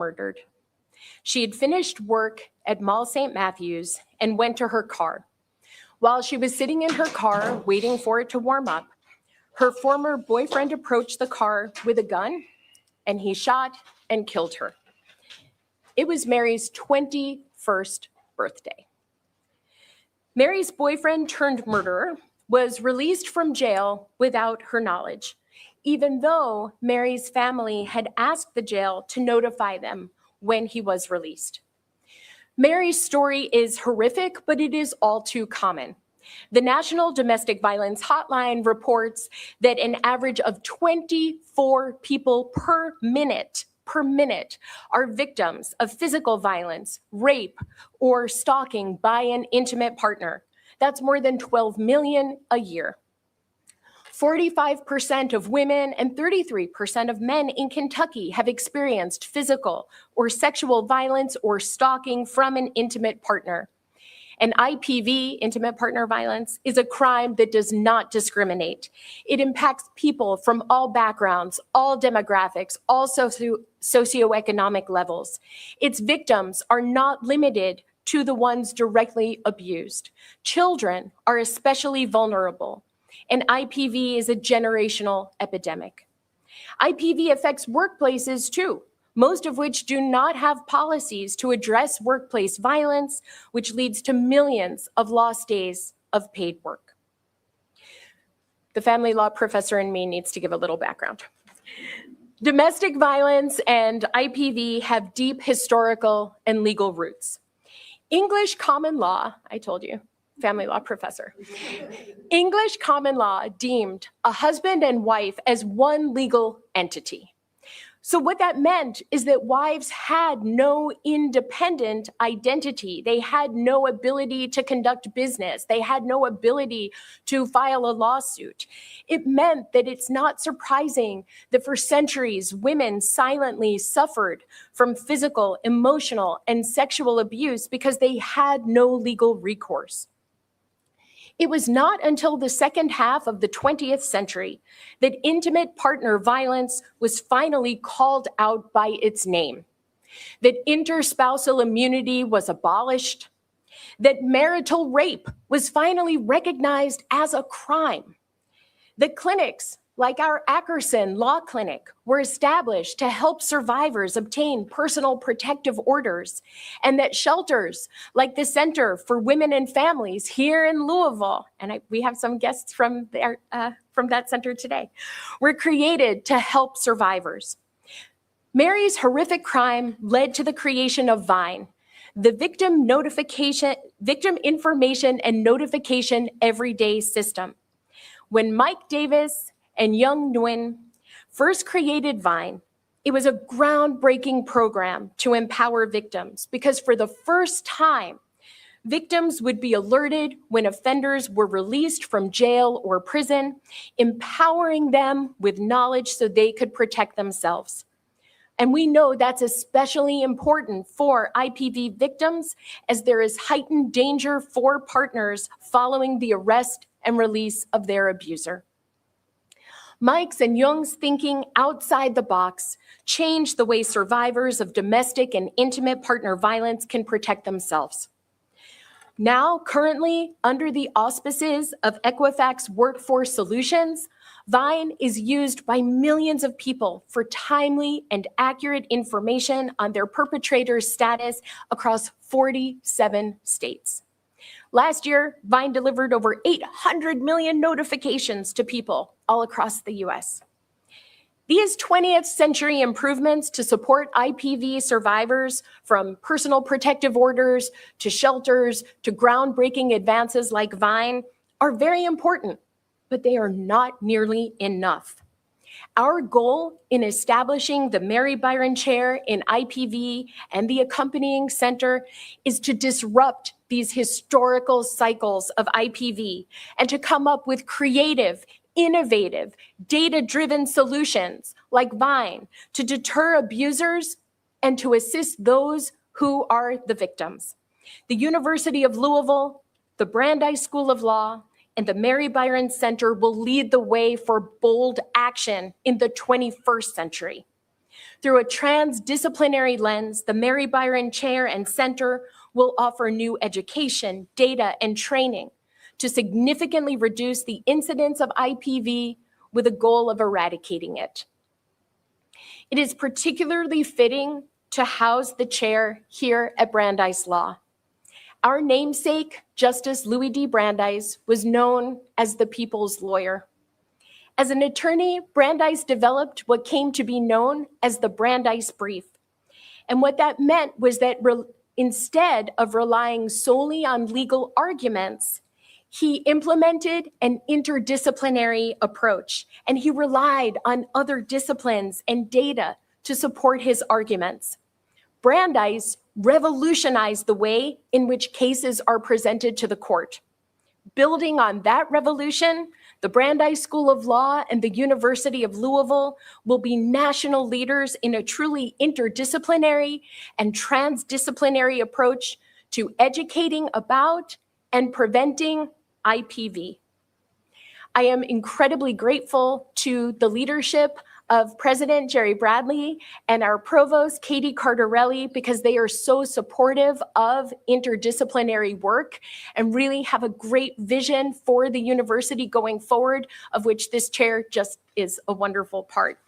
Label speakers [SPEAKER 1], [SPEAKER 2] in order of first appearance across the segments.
[SPEAKER 1] murdered. She had finished work at Mall St. Matthews and went to her car. While she was sitting in her car waiting for it to warm up, her former boyfriend approached the car with a gun, and he shot and killed her. It was Mary's 21st birthday. Mary's boyfriend turned murderer was released from jail without her knowledge, even though Mary's family had asked the jail to notify them when he was released. Mary's story is horrific, but it is all too common. The National Domestic Violence Hotline reports that an average of 24 people per minute are victims of physical violence, rape, or stalking by an intimate partner. That's more than 12 million a year. 45% of women and 33% of men in Kentucky have experienced physical or sexual violence or stalking from an intimate partner. And IPV, intimate partner violence, is a crime that does not discriminate. It impacts people from all backgrounds, all demographics, all socioeconomic levels. Its victims are not limited to the ones directly abused. Children are especially vulnerable. And IPV is a generational epidemic. IPV affects workplaces too, most of which do not have policies to address workplace violence, which leads to millions of lost days of paid work. The family law professor in me needs to give a little background. Domestic violence and IPV have deep historical and legal roots. English common law, I told you, family law professor. English common law deemed a husband and wife as one legal entity. So what that meant is that wives had no independent identity. They had no ability to conduct business. They had no ability to file a lawsuit. It meant that it's not surprising that for centuries, women silently suffered from physical, emotional, and sexual abuse because they had no legal recourse. It was not until the second half of the 20th century that intimate partner violence was finally called out by its name, that interspousal immunity was abolished, that marital rape was finally recognized as a crime, that clinics like our Ackerson Law Clinic were established to help survivors obtain personal protective orders, and that shelters like the Center for Women and Families here in Louisville, and we have some guests from that center today, were created to help survivors. Mary's horrific crime led to the creation of VINE, the Victim Information and Notification Everyday System. When Mike Davis and Young Nguyen first created VINE, it was a groundbreaking program to empower victims because for the first time, victims would be alerted when offenders were released from jail or prison, empowering them with knowledge so they could protect themselves. And we know that's especially important for IPV victims as there is heightened danger for partners following the arrest and release of their abuser. Mike's and Young's thinking outside the box changed the way survivors of domestic and intimate partner violence can protect themselves. Now, currently, under the auspices of Equifax Workforce Solutions, VINE is used by millions of people for timely and accurate information on their perpetrator's status across 47 states. Last year, VINE delivered over 800 million notifications to people all across the US. These 20th century improvements to support IPV survivors, from personal protective orders to shelters to groundbreaking advances like VINE, are very important, but they are not nearly enough. Our goal in establishing the Mary Byron Chair in IPV and the accompanying center is to disrupt these historical cycles of IPV and to come up with creative, innovative, data-driven solutions like VINE to deter abusers and to assist those who are the victims. The University of Louisville, the Brandeis School of Law, and the Mary Byron Center will lead the way for bold action in the 21st century. Through a transdisciplinary lens, the Mary Byron Chair and Center will offer new education, data, and training to significantly reduce the incidence of IPV with a goal of eradicating it. It is particularly fitting to house the chair here at Brandeis Law. Our namesake, Justice Louis D. Brandeis, was known as the people's lawyer. As an attorney, Brandeis developed what came to be known as the Brandeis Brief. And what that meant was that instead of relying solely on legal arguments, he implemented an interdisciplinary approach, and he relied on other disciplines and data to support his arguments. Brandeis revolutionized the way in which cases are presented to the court. Building on that revolution, the Brandeis School of Law and the University of Louisville will be national leaders in a truly interdisciplinary and transdisciplinary approach to educating about and preventing IPV. I am incredibly grateful to the leadership of President Jerry Bradley and our provost, Katie Cardarelli, because they are so supportive of interdisciplinary work and really have a great vision for the university going forward, of which this chair just is a wonderful part.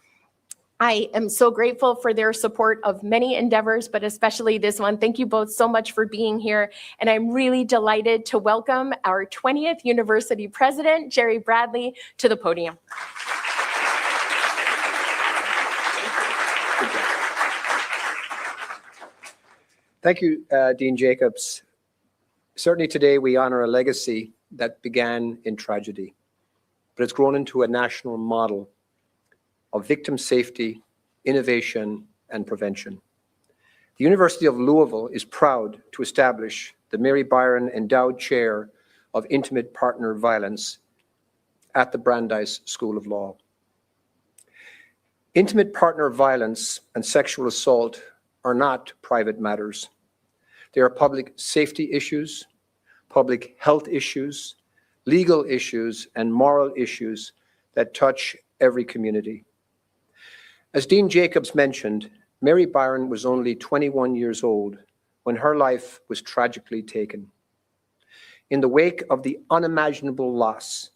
[SPEAKER 1] I am so grateful for their support of many endeavors, but especially this one. Thank you both so much for being here. And I'm really delighted to welcome our 20th university president, Jerry Bradley, to the podium.
[SPEAKER 2] Thank you, Dean Jacobs. Certainly today we honor a legacy that began in tragedy, but it's grown into a national model of victim safety, innovation, and prevention. The University of Louisville is proud to establish the Mary Byron Endowed Chair of Intimate Partner Violence at the Brandeis School of Law. Intimate partner violence and sexual assault are not private matters. They are public safety issues, public health issues, legal issues, and moral issues that touch every community. As Dean Jacobs mentioned, Mary Byron was only 21 years old when her life was tragically taken. In the wake of the unimaginable loss,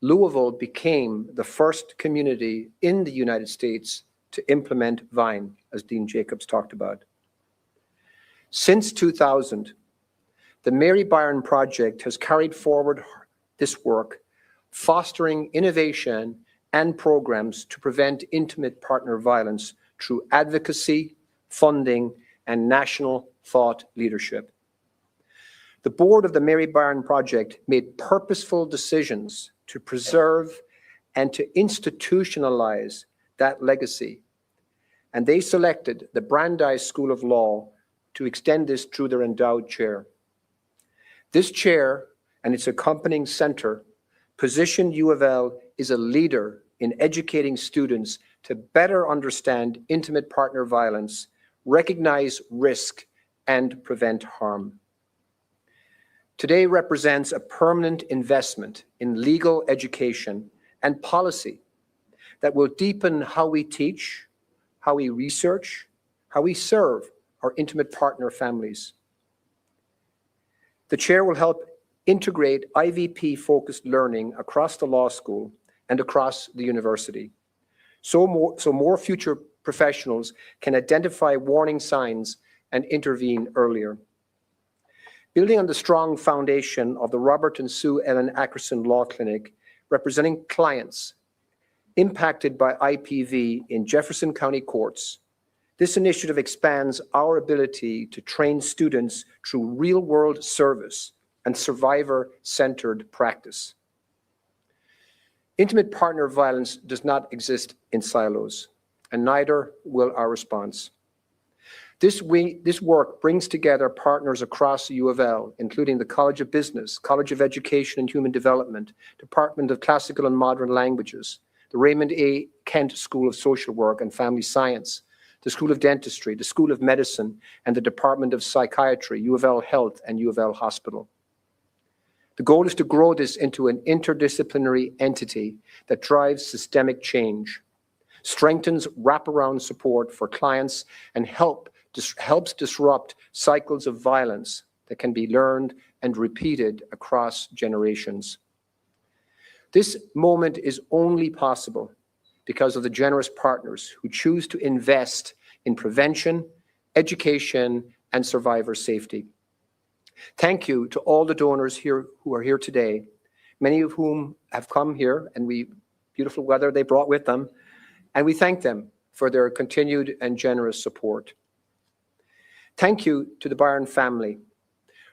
[SPEAKER 2] Louisville became the first community in the United States to implement VINE, as Dean Jacobs talked about. Since 2000, the Mary Byron Project has carried forward this work, fostering innovation and programs to prevent intimate partner violence through advocacy, funding, and national thought leadership. The board of the Mary Byron Project made purposeful decisions to preserve and to institutionalize that legacy, and they selected the Brandeis School of Law to extend this through their endowed chair. This chair and its accompanying center position U of L is a leader in educating students to better understand intimate partner violence, recognize risk, and prevent harm. Today represents a permanent investment in legal education and policy that will deepen how we teach, how we research, how we serve our intimate partner families. The chair will help integrate IVP-focused learning across the law school and across the university, so more future professionals can identify warning signs and intervene earlier. Building on the strong foundation of the Robert and Sue Ellen Ackerson Law Clinic, representing clients impacted by IPV in Jefferson County courts, this initiative expands our ability to train students through real-world service and survivor-centered practice. Intimate partner violence does not exist in silos, and neither will our response. This work brings together partners across U of L, including the College of Business, College of Education and Human Development, Department of Classical and Modern Languages, the Raymond A. Kent School of Social Work and Family Science, the School of Dentistry, the School of Medicine, and the Department of Psychiatry, U of L Health and U of L Hospital. The goal is to grow this into an interdisciplinary entity that drives systemic change. strengthens wraparound support for clients, and helps disrupt cycles of violence that can be learned and repeated across generations. This moment is only possible because of the generous partners who choose to invest in prevention, education, and survivor safety. Thank you to all the donors here who are here today, many of whom have come here, and beautiful weather they brought with them, and we thank them for their continued and generous support. Thank you to the Byron family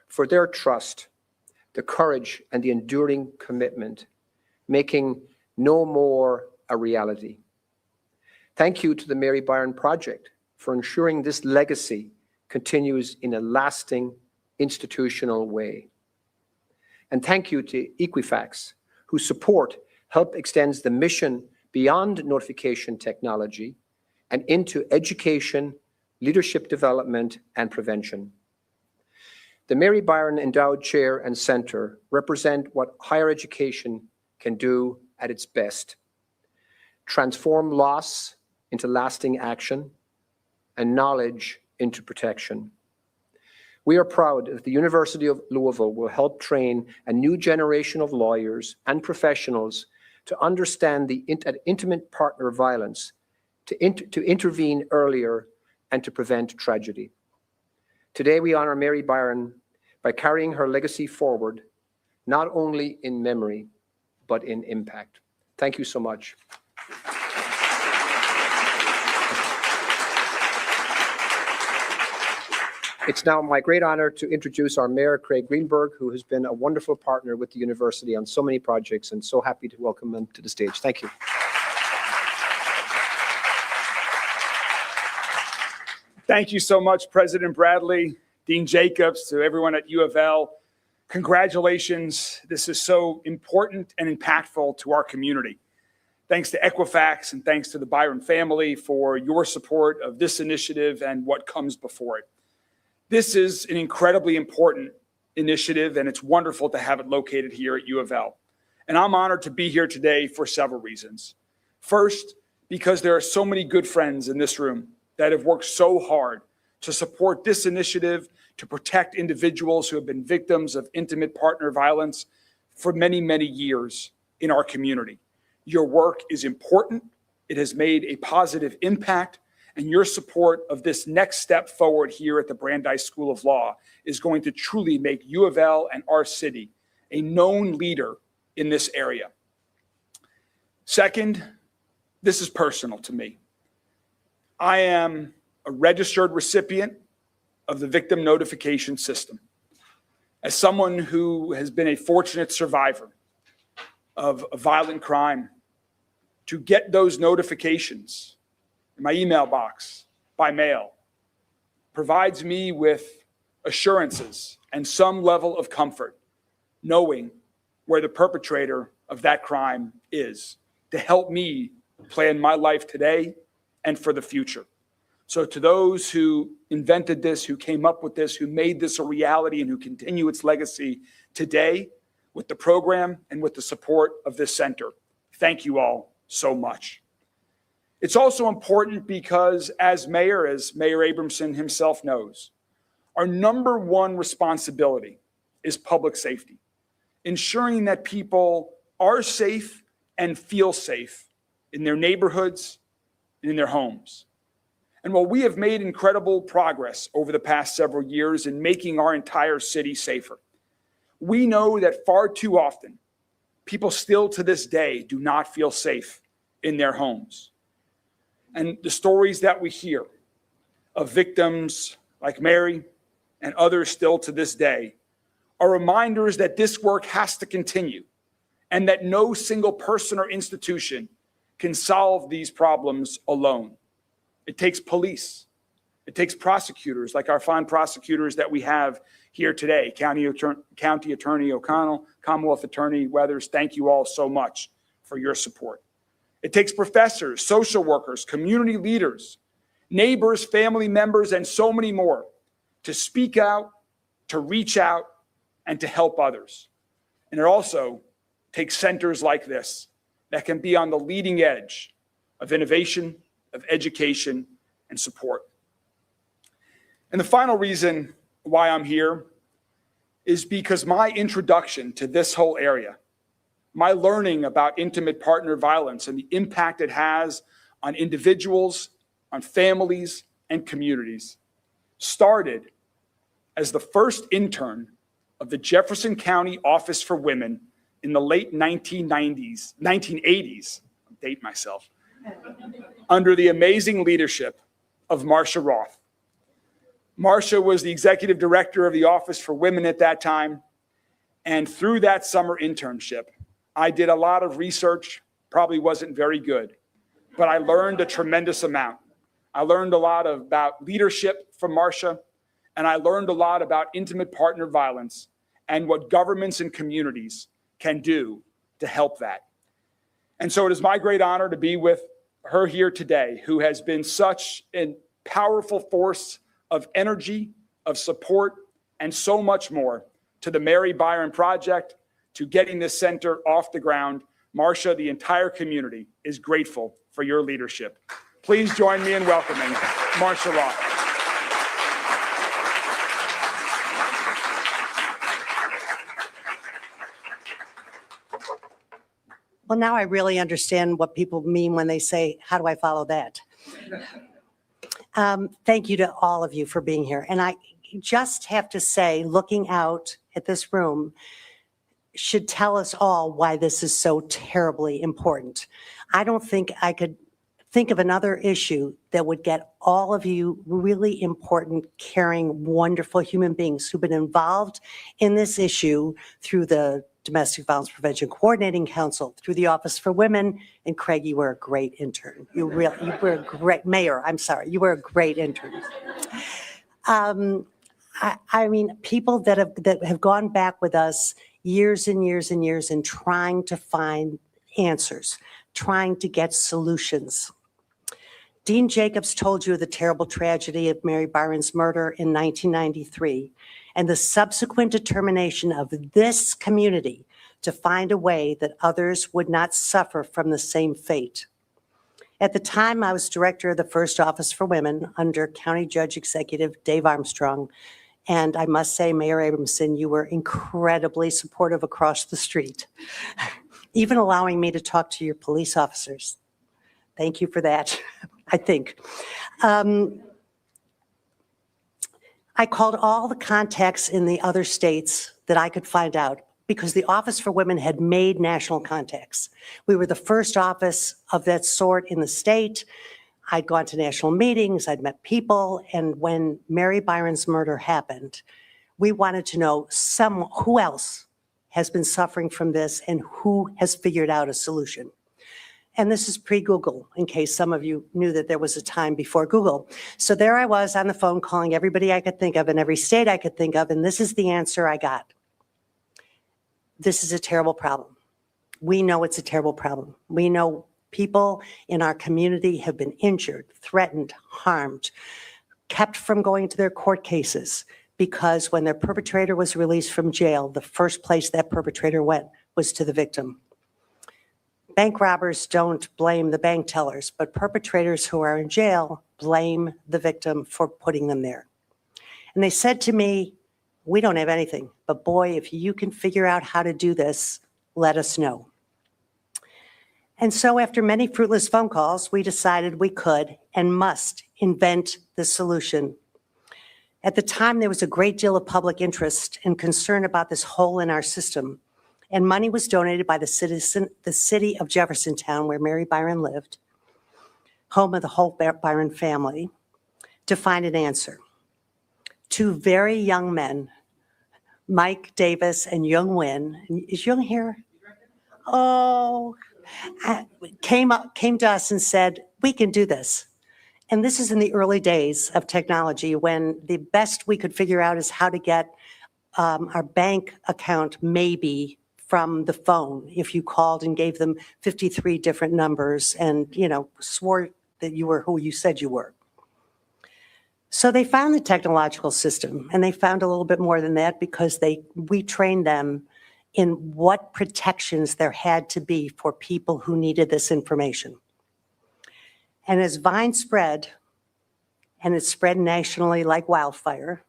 [SPEAKER 2] for their trust, the courage, and the enduring commitment, making No More a reality. Thank you to the Mary Byron Project for ensuring this legacy continues in a lasting institutional way. And thank you to Equifax, whose support help extends the mission beyond notification technology and into education, leadership development, and prevention. The Mary Byron Endowed Chair and Center represent what higher education can do at its best: transform loss into lasting action and knowledge into protection. We are proud that the University of Louisville will help train a new generation of lawyers and professionals to understand the intimate partner violence, to intervene earlier, and to prevent tragedy. Today, we honor Mary Byron by carrying her legacy forward, not only in memory, but in impact. Thank you so much. It's now my great honor to introduce our Mayor, Craig Greenberg, who has been a wonderful partner with the university on so many projects, and so happy to welcome him to the stage. Thank you.
[SPEAKER 3] Thank you so much, President Bradley, Dean Jacobs, to everyone at U of L. Congratulations. This is so important and impactful to our community. Thanks to Equifax and thanks to the Byron family for your support of this initiative and what comes before it. This is an incredibly important initiative, and it's wonderful to have it located here at U of L. And I'm honored to be here today for several reasons. First, because there are so many good friends in this room that have worked so hard to support this initiative to protect individuals who have been victims of intimate partner violence for many, many years in our community. Your work is important. It has made a positive impact, and your support of this next step forward here at the Brandeis School of Law is going to truly make U of L and our city a known leader in this area. Second, this is personal to me. I am a registered recipient of the victim notification system. As someone who has been a fortunate survivor of a violent crime, to get those notifications in my email box by mail provides me with assurances and some level of comfort, knowing where the perpetrator of that crime is, to help me plan my life today and for the future. So to those who invented this, who came up with this, who made this a reality, and who continue its legacy today with the program and with the support of this center, thank you all so much. It's also important because as Mayor Abramson himself knows, our number one responsibility is public safety, ensuring that people are safe and feel safe in their neighborhoods and in their homes. And while we have made incredible progress over the past several years in making our entire city safer, we know that far too often, people still to this day do not feel safe in their homes. And the stories that we hear of victims like Mary and others still to this day are reminders that this work has to continue and that no single person or institution can solve these problems alone. It takes police. It takes prosecutors, like our fine prosecutors that we have here today, County Attorney O'Connell, Commonwealth Attorney Weathers. Thank you all so much for your support. It takes professors, social workers, community leaders, neighbors, family members, and so many more to speak out, to reach out, and to help others. And it also takes centers like this that can be on the leading edge of innovation, of education, and support. And the final reason why I'm here is because my introduction to this whole area, my learning about intimate partner violence and the impact it has on individuals, on families, and communities, started as the first intern of the Jefferson County Office for Women in the late 1980s, I'll date myself, under the amazing leadership of Marcia Roth. Marcia was the executive director of the Office for Women at that time, and through that summer internship, I did a lot of research, probably wasn't very good, but I learned a tremendous amount. I learned a lot about leadership from Marcia, and I learned a lot about intimate partner violence and what governments and communities can do to help that. And so it is my great honor to be with her here today, who has been such a powerful force of energy, of support, and so much more to the Mary Byron Project, to getting this center off the ground. Marcia, the entire community is grateful for your leadership. Please join me in welcoming Marcia Roth.
[SPEAKER 4] Well, now I really understand what people mean when they say, how do I follow that? Thank you to all of you for being here. And I just have to say, looking out at this room should tell us all why this is so terribly important. I don't think I could think of another issue that would get all of you really important, caring, wonderful human beings who've been involved in this issue through the Domestic Violence Prevention Coordinating Council, through the Office for Women. And Craig, you were a great intern. You were a great mayor. I'm sorry. You were a great intern. I mean, people that have gone back with us years and years and years in trying to find answers, trying to get solutions. Dean Jacobs told you of the terrible tragedy of Mary Byron's murder in 1993 and the subsequent determination of this community to find a way that others would not suffer from the same fate. At the time, I was director of the first Office for Women under County Judge Executive Dave Armstrong. And I must say, Mayor Abramson, you were incredibly supportive across the street, even allowing me to talk to your police officers. Thank you for that, I think. I called all the contacts in the other states that I could find out because the Office for Women had made national contacts. We were the first office of that sort in the state. I'd gone to national meetings, I'd met people, and when Mary Byron's murder happened, we wanted to know who else has been suffering from this and who has figured out a solution. And this is pre-Google, in case some of you knew that there was a time before Google. So there I was on the phone calling everybody I could think of in every state I could think of, and this is the answer I got. This is a terrible problem. We know it's a terrible problem. We know people in our community have been injured, threatened, harmed, kept from going to their court cases because when their perpetrator was released from jail, the first place that perpetrator went was to the victim. Bank robbers don't blame the bank tellers, but perpetrators who are in jail blame the victim for putting them there. And they said to me, we don't have anything, but boy, if you can figure out how to do this, let us know. And so after many fruitless phone calls, we decided we could and must invent the solution. At the time, there was a great deal of public interest and concern about this hole in our system. And money was donated by the city of Jeffersontown, where Mary Byron lived, home of the whole Byron family, to find an answer. Two very young men, Mike Davis and Young Win. Is Young here? Oh, came to us and said, we can do this. And this is in the early days of technology when the best we could figure out is how to get our bank account maybe from the phone if you called and gave them 53 different numbers and, swore that you were who you said you were. So they found the technological system, and they found a little bit more than that because we trained them in what protections there had to be for people who needed this information. And as Vine spread, and it spread nationally like wildfire,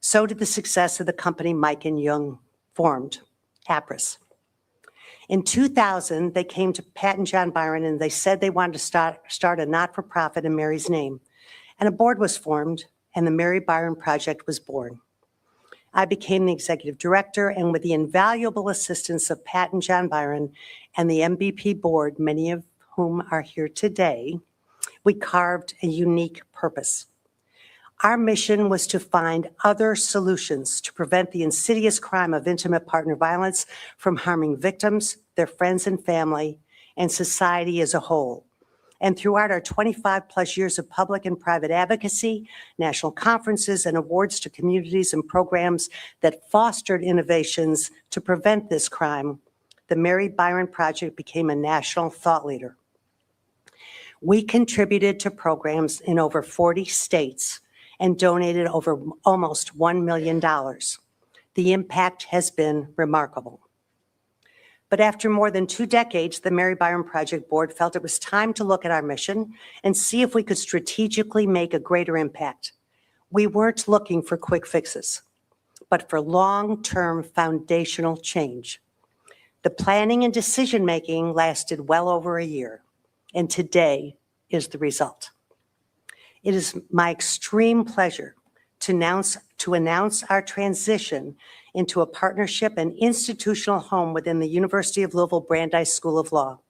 [SPEAKER 4] so did the success of the company Mike and Young formed, APRIS. In 2000, they came to Pat and John Byron and they said they wanted to start a not-for-profit in Mary's name. And a board was formed and the Mary Byron Project was born. I became the executive director, and with the invaluable assistance of Pat and John Byron and the MVP board, many of whom are here today, we carved a unique purpose. Our mission was to find other solutions to prevent the insidious crime of intimate partner violence from harming victims, their friends and family, and society as a whole. And throughout our 25-plus years of public and private advocacy, national conferences, and awards to communities and programs that fostered innovations to prevent this crime, the Mary Byron Project became a national thought leader. We contributed to programs in over 40 states and donated over almost $1 million. The impact has been remarkable. But after more than 2 decades, the Mary Byron Project Board felt it was time to look at our mission and see if we could strategically make a greater impact. We weren't looking for quick fixes, but for long-term foundational change. The planning and decision-making lasted well over a year, and today is the result. It is my extreme pleasure to announce our transition into a partnership and institutional home within the University of Louisville Brandeis School of Law.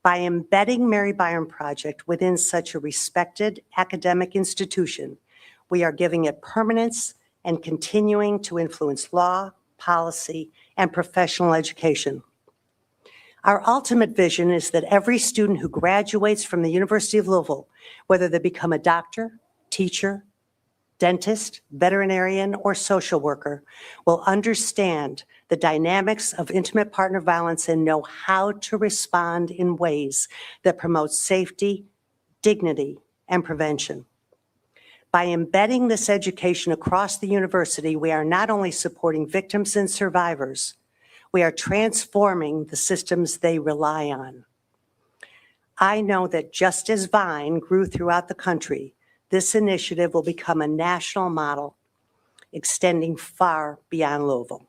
[SPEAKER 4] By embedding Mary Byron Project within such a respected academic institution, we are giving it permanence and continuing to influence law, policy, and professional education. Our ultimate vision is that every student who graduates from the University of Louisville, whether they become a doctor, teacher, dentist, veterinarian, or social worker, will understand the dynamics of intimate partner violence and know how to respond in ways that promote safety, dignity, and prevention. By embedding this education across the university, we are not only supporting victims and survivors, we are transforming the systems they rely on. I know that just as Vine grew throughout the country, this initiative will become a national model, extending far beyond Louisville.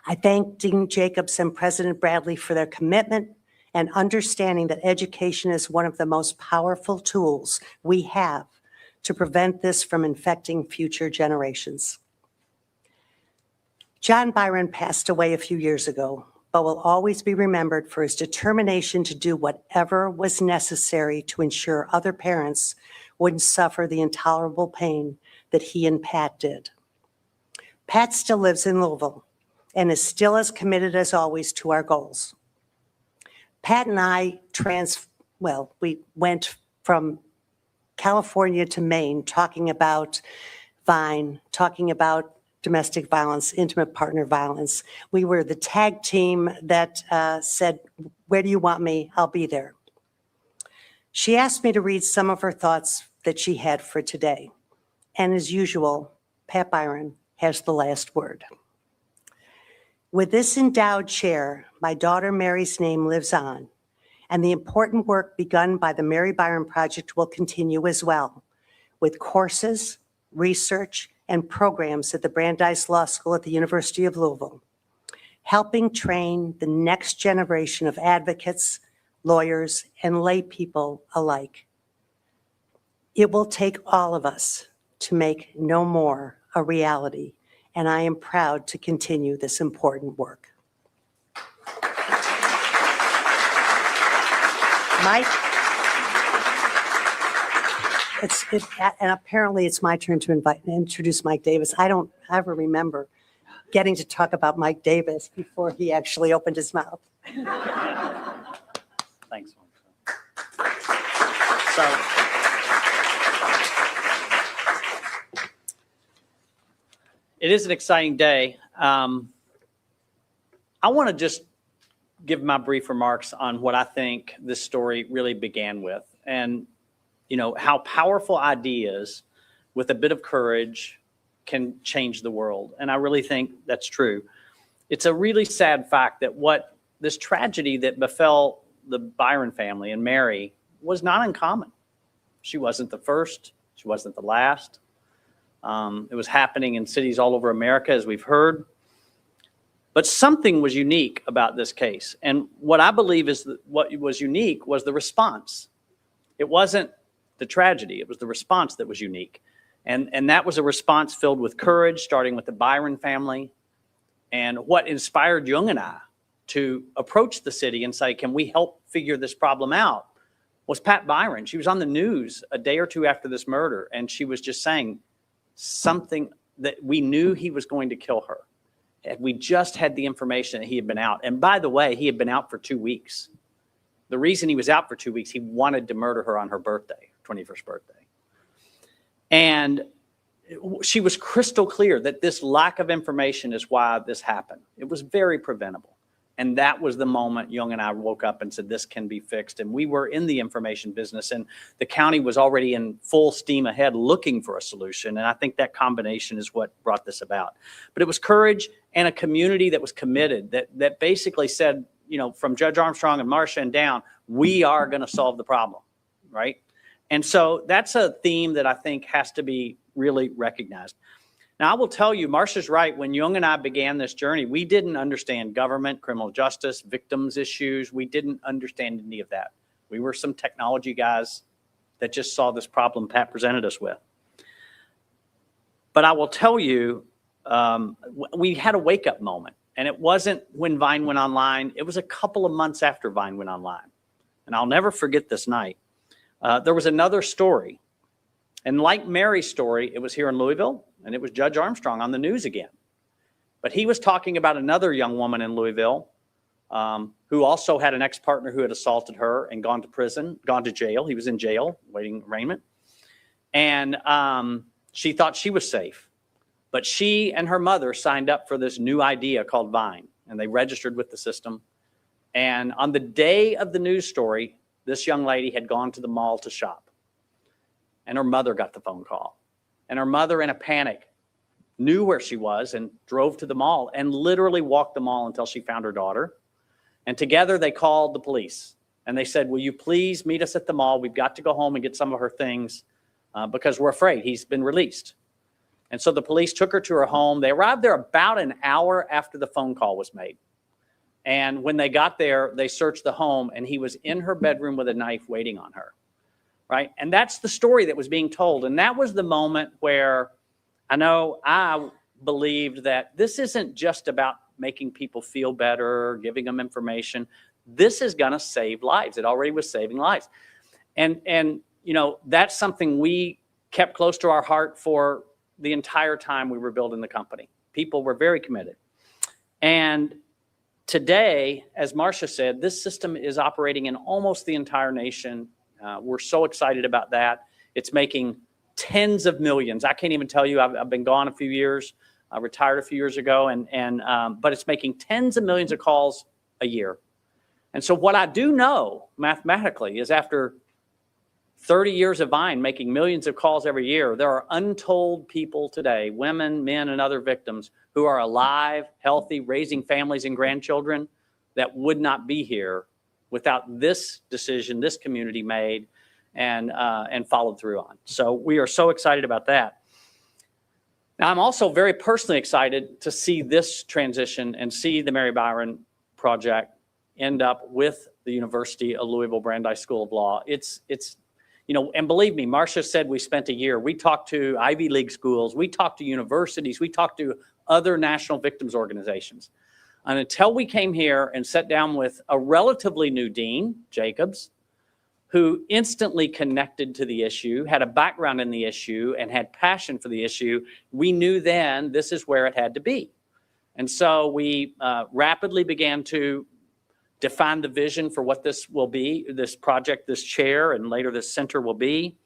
[SPEAKER 4] I thank Dean Jacobs and President Bradley for their commitment and understanding that education is one of the most powerful tools we have to prevent this from infecting future generations. John Byron passed away a few years ago, but will always be remembered for his determination to do whatever was necessary to ensure other parents wouldn't suffer the intolerable pain that he and Pat did. Pat still lives in Louisville and is still as committed as always to our goals. Pat and I we went from California to Maine talking about Vine, talking about domestic violence, intimate partner violence. We were the tag team that said, "Where do you want me? I'll be there." She asked me to read some of her thoughts that she had for today. And as usual, Pat Byron has the last word. With this endowed chair, my daughter Mary's name lives on, and the important work begun by the Mary Byron Project will continue as well, with courses, research, and programs at the Brandeis Law School at the University of Louisville, helping train the next generation of advocates, lawyers, and lay people alike. It will take all of us to make no more a reality, and I am proud to continue this important work. Mike? And apparently it's my turn to introduce Mike Davis. I don't ever remember getting to talk about Mike Davis before he actually opened his mouth.
[SPEAKER 5] Thanks. So, it is an exciting day. I want to just give my brief remarks on what I think this story really began with, and how powerful ideas with a bit of courage can change the world. And I really think that's true. It's a really sad fact that this tragedy that befell the Byron family and Mary was not uncommon. She wasn't the first. She wasn't the last. It was happening in cities all over America, as we've heard. But something was unique about this case. And what I believe is that what was unique was the response. It wasn't the tragedy. It was the response that was unique. And that was a response filled with courage, starting with the Byron family. And what inspired Jung and I to approach the city and say, can we help figure this problem out, was Pat Byron. She was on the news a day or two after this murder, and she was just saying something that we knew he was going to kill her. And we just had the information that he had been out. And by the way, he had been out for 2 weeks. The reason he was out for 2 weeks, he wanted to murder her on her birthday, 21st birthday. And she was crystal clear that this lack of information is why this happened. It was very preventable. And that was the moment Jung and I woke up and said, this can be fixed. And we were in the information business, and the county was already in full steam ahead looking for a solution. And I think that combination is what brought this about. But it was courage and a community that was committed, that basically said, you know, from Judge Armstrong and Marcia and down, we are going to solve the problem, right? And so that's a theme that I think has to be really recognized. Now, I will tell you, Marcia's right. When Jung and I began this journey, we didn't understand government, criminal justice, victims issues. We didn't understand any of that. We were some technology guys that just saw this problem Pat presented us with. But I will tell you, we had a wake-up moment. And it wasn't when Vine went online. It was a couple of months after Vine went online. And I'll never forget this night. There was another story. And like Mary's story, it was here in Louisville, and it was Judge Armstrong on the news again. But he was talking about another young woman in Louisville who also had an ex-partner who had assaulted her and gone to prison, gone to jail. He was in jail, waiting arraignment. And she thought she was safe. But she and her mother signed up for this new idea called Vine, and they registered with the system. And on the day of the news story, this young lady had gone to the mall to shop. And her mother got the phone call. And her mother, in a panic, knew where she was and drove to the mall and literally walked the mall until she found her daughter. And together they called the police. And they said, will you please meet us at the mall? We've got to go home and get some of her things because we're afraid he's been released. And so the police took her to her home. They arrived there about an hour after the phone call was made. And when they got there, they searched the home, and he was in her bedroom with a knife waiting on her. Right? And that's the story that was being told. And that was the moment where I know I believed that this isn't just about making people feel better, giving them information. This is going to save lives. It already was saving lives. And you know, that's something we kept close to our heart for the entire time we were building the company. People were very committed. And today, as Marcia said, this system is operating in almost the entire nation. We're so excited about that. It's making tens of millions. I can't even tell you, I've been gone a few years. I retired a few years ago, but it's making tens of millions of calls a year. And so what I do know mathematically is after 30 years of Vine making millions of calls every year, there are untold people today, women, men, and other victims who are alive, healthy, raising families and grandchildren that would not be here without this decision this community made and followed through on. So we are so excited about that. Now, I'm also very personally excited to see this transition and see the Mary Byron project end up with the University of Louisville Brandeis School of Law. It's you know, and believe me, Marcia said we spent a year. We talked to Ivy League schools. We talked to universities. We talked to other national victims organizations. And until we came here and sat down with a relatively new dean, Jacobs, who instantly connected to the issue, had a background in the issue, and had passion for the issue, we knew then this is where it had to be. And so we rapidly began to define the vision for what this will be, this project, this chair, and later this center will be.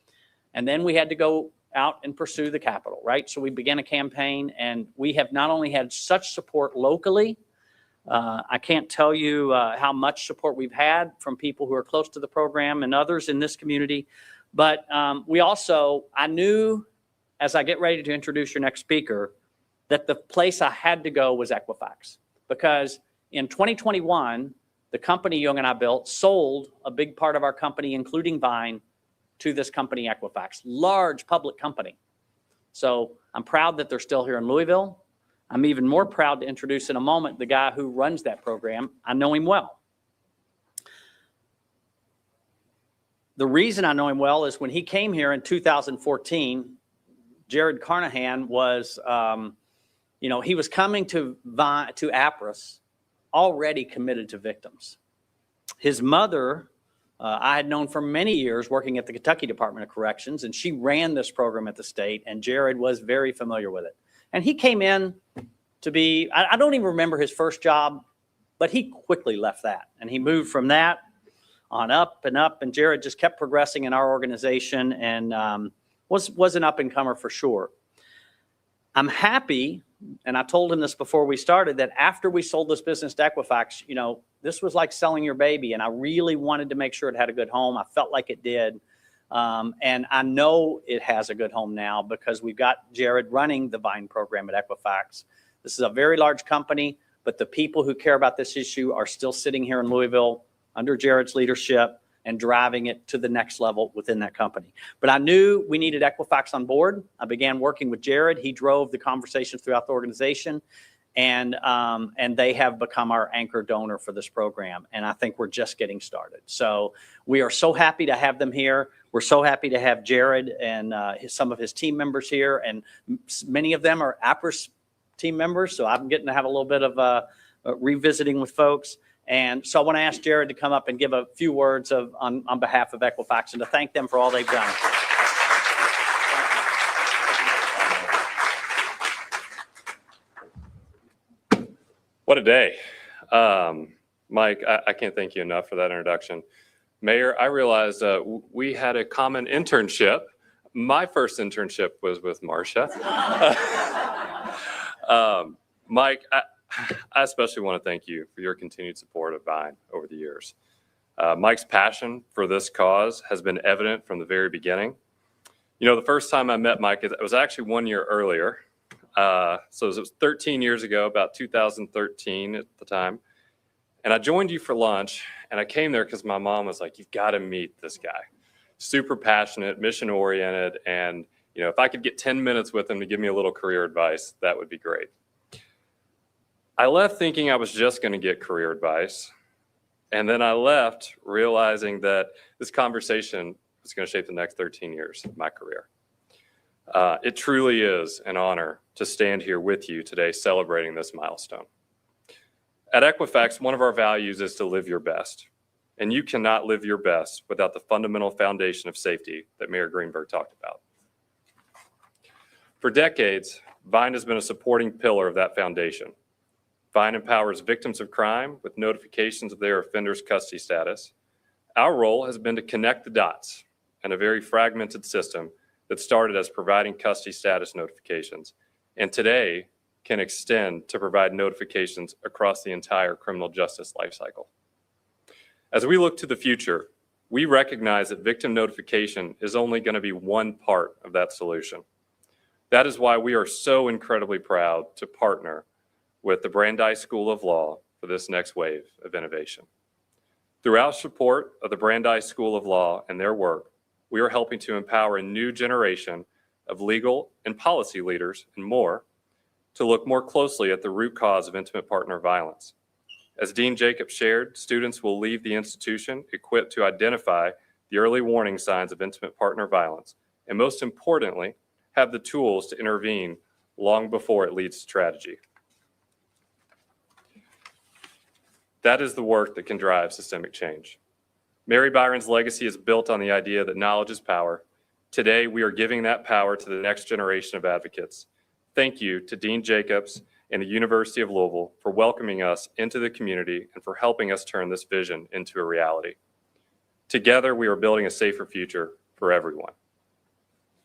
[SPEAKER 5] And then we had to go out and pursue the capital, right? So we began a campaign, and we have not only had such support locally, I can't tell you how much support we've had from people who are close to the program and others in this community. But we also, I knew as I get ready to introduce your next speaker, that the place I had to go was Equifax. Because in 2021, the company Young and I built sold a big part of our company, including Vine, to this company, Equifax, large public company. So I'm proud that they're still here in Louisville. I'm even more proud to introduce in a moment the guy who runs that program. I know him well. The reason I know him well is when he came here in 2014, Jared Carnahan was, he was coming to APRIS already committed to victims. His mother, I had known for many years working at the Kentucky Department of Corrections, and she ran this program at the state, and Jared was very familiar with it. And he came in to be, I don't even remember his first job, but he quickly left that. And he moved from that on up, and Jared just kept progressing in our organization and was an up-and-comer for sure. I'm happy, and I told him this before we started, that after we sold this business to Equifax, this was like selling your baby, and I really wanted to make sure it had a good home. I felt like it did. And I know it has a good home now because we've got Jared running the Vine program at Equifax. This is a very large company, but the people who care about this issue are still sitting here in Louisville under Jared's leadership and driving it to the next level within that company. But I knew we needed Equifax on board. I began working with Jared. He drove the conversations throughout the organization, and they have become our anchor donor for this program. And I think we're just getting started. So we are so happy to have them here. We're so happy to have Jared and some of his team members here, and many of them are APRIS team members. So I'm getting to have a little bit of revisiting with folks. And so I want to ask Jared to come up and give a few words on behalf of Equifax and to thank them for all they've done.
[SPEAKER 6] What a day. Mike, I can't thank you enough for that introduction. Mayor, I realized we had a common internship. My first internship was with Marcia. Mike, I especially want to thank you for your continued support of Vine over the years. Mike's passion for this cause has been evident from the very beginning. The first time I met Mike, it was actually 1 year earlier. So it was 13 years ago, about 2013 at the time. And I joined you for lunch, and I came there because my mom was like, you've got to meet this guy. Super passionate, mission-oriented, and if I could get 10 minutes with him to give me a little career advice, that would be great. I left thinking I was just going to get career advice, and then I left realizing that this conversation was going to shape the next 13 years of my career. It truly is an honor to stand here with you today celebrating this milestone. At Equifax, one of our values is to live your best, and you cannot live your best without the fundamental foundation of safety that Mayor Greenberg talked about. For decades, Vine has been a supporting pillar of that foundation. Vine empowers victims of crime with notifications of their offender's custody status. Our role has been to connect the dots in a very fragmented system that started as providing custody status notifications, and today can extend to provide notifications across the entire criminal justice lifecycle. As we look to the future, we recognize that victim notification is only going to be one part of that solution. That is why we are so incredibly proud to partner with the Brandeis School of Law for this next wave of innovation. Through our support of the Brandeis School of Law and their work, we are helping to empower a new generation of legal and policy leaders and more to look more closely at the root cause of intimate partner violence. As Dean Jacobs shared, students will leave the institution equipped to identify the early warning signs of intimate partner violence, and most importantly, have the tools to intervene long before it leads to tragedy. That is the work that can drive systemic change. Mary Byron's legacy is built on the idea that knowledge is power. Today, we are giving that power to the next generation of advocates. Thank you to Dean Jacobs and the University of Louisville for welcoming us into the community and for helping us turn this vision into a reality. Together, we are building a safer future for everyone.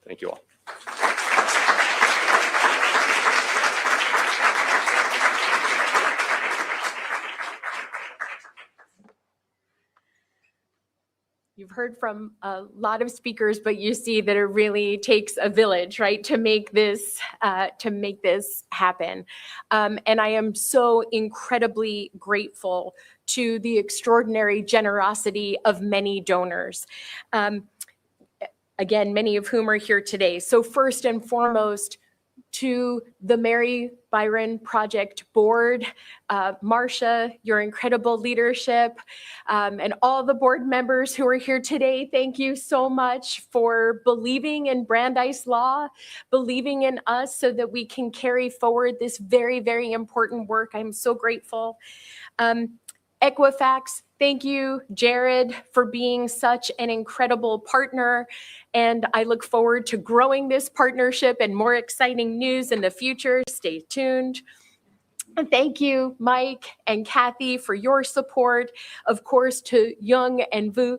[SPEAKER 6] Thank you all.
[SPEAKER 1] You've heard from a lot of speakers, but you see that it really takes a village, right, to make this happen. And I am so incredibly grateful to the extraordinary generosity of many donors. Again, many of whom are here today. So first and foremost, to the Mary Byron Project Board, Marcia, your incredible leadership, and all the board members who are here today, thank you so much for believing in Brandeis law, believing in us so that we can carry forward this very, very important work. I'm so grateful. Equifax, thank you, Jared, for being such an incredible partner. And I look forward to growing this partnership and more exciting news in the future. Stay tuned. And thank you, Mike and Kathy, for your support. Of course, to Young and Vu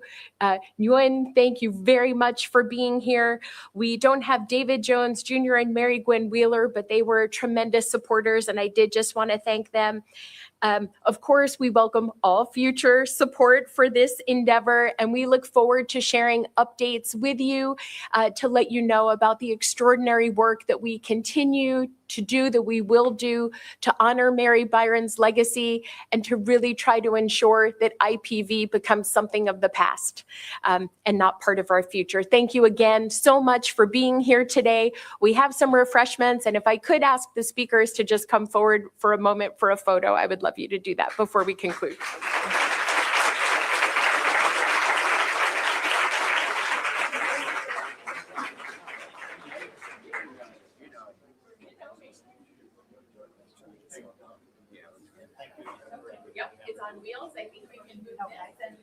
[SPEAKER 1] Nguyen, thank you very much for being here. We don't have David Jones Jr. and Mary Gwen Wheeler, but they were tremendous supporters, and I did just want to thank them. Of course, we welcome all future support for this endeavor, and we look forward to sharing updates with you to let you know about the extraordinary work that we continue to do, that we will do to honor Mary Byron's legacy and to really try to ensure that IPV becomes something of the past and not part of our future. Thank you again so much for being here today. We have some refreshments, and if I could ask the speakers to just come forward for a moment for a photo, I would love you to do that before we conclude. Yep, it's on wheels. I think we can move this and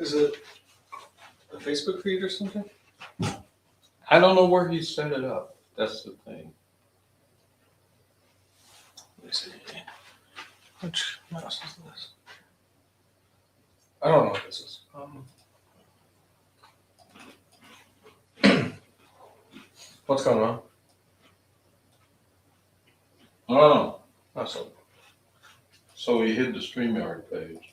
[SPEAKER 7] Is it a Facebook feed or something?
[SPEAKER 8] I don't know where he set it up. That's the thing.
[SPEAKER 7] Let me see. Which mouse is this?
[SPEAKER 8] I don't know what this is. What's going on? Oh, not so. So he hid the StreamYard page.